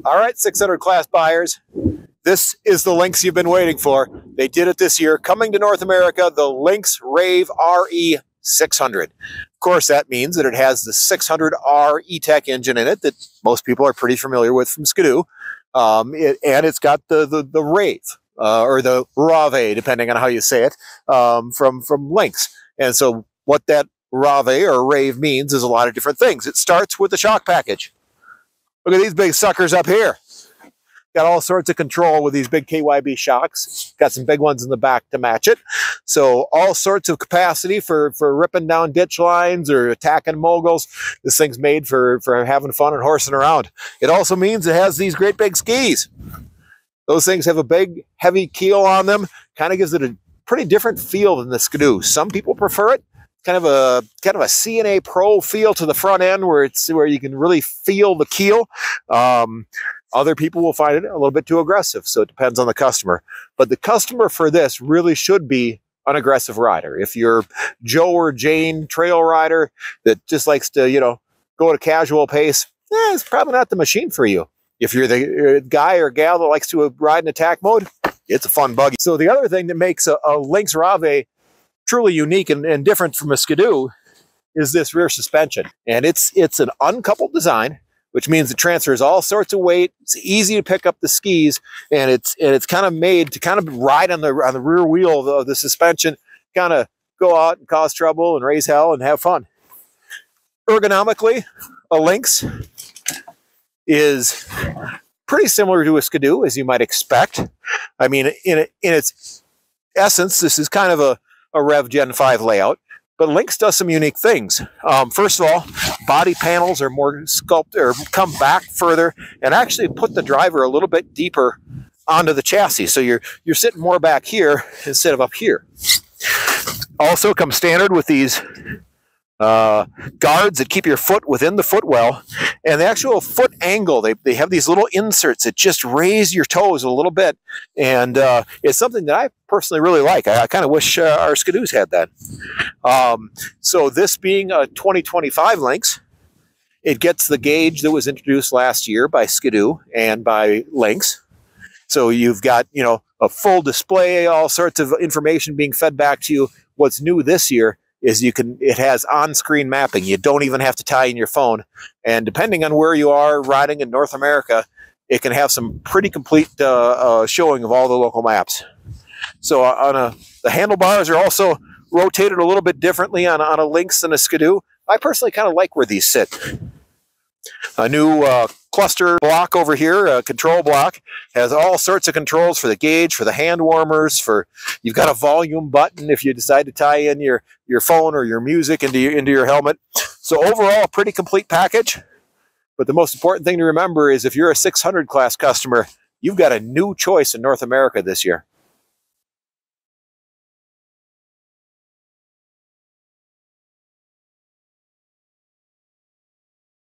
All right, 600 class buyers, this is the Lynx you've been waiting for. They did it this year, coming to North America, the Lynx Rave RE 600. Of course, that means that it has the 600R E-TEC engine in it that most people are pretty familiar with from Skidoo. And it's got the Rave, or the Rave, depending on how you say it, from Lynx. And so what that Rave or Rave means is a lot of different things. It starts with the shock package. Look at these big suckers up here. Got all sorts of control with these big KYB shocks. Got some big ones in the back to match it. So all sorts of capacity for ripping down ditch lines or attacking moguls. This thing's made for having fun and horsing around. It also means it has these great big skis. Those things have a big, heavy keel on them. Kind of gives it a pretty different feel than the Skidoo. Some people prefer it. Kind of a CNA Pro feel to the front end where you can really feel the keel. Other people will find it a little bit too aggressive, so it depends on the customer. But the customer for this really should be an aggressive rider. If you're Joe or Jane trail rider that just likes to, go at a casual pace, it's probably not the machine for you. If you're the guy or gal that likes to ride in attack mode, it's a fun buggy. So the other thing that makes a Lynx Rave truly unique and different from a Skidoo is this rear suspension. And it's an uncoupled design, which means it transfers all sorts of weight. It's easy to pick up the skis, and it's kind of made to kind of ride on the rear wheel of the suspension, kind of go out and cause trouble and raise hell and have fun. Ergonomically, a Lynx is pretty similar to a Skidoo, as you might expect. I mean, in its essence, this is kind of a Rev Gen 5 layout, but Lynx does some unique things. First of all, body panels are more sculpted, or come back further and actually put the driver a little bit deeper onto the chassis. So you're sitting more back here instead of up here. Also comes standard with these guards that keep your foot within the footwell, and the actual foot angle, they have these little inserts that just raise your toes a little bit, and it's something that I personally really like. I kind of wish our Skidoos had that. So this being a 2025 Lynx, it gets the gauge that was introduced last year by Skidoo and by Lynx. So you've got, a full display, all sorts of information being fed back to you. What's new this year is it has on-screen mapping. You don't even have to tie in your phone. And depending on where you are riding in North America, it can have some pretty complete showing of all the local maps. So the handlebars are also rotated a little bit differently on a Lynx than a Skidoo. I personally kind of like where these sit. A new cluster block over here, a control block, has all sorts of controls for the gauge, for the hand warmers, you've got a volume button if you decide to tie in your phone or your music into your helmet. So overall, a pretty complete package. But the most important thing to remember is if you're a 600 class customer, you've got a new choice in North America this year.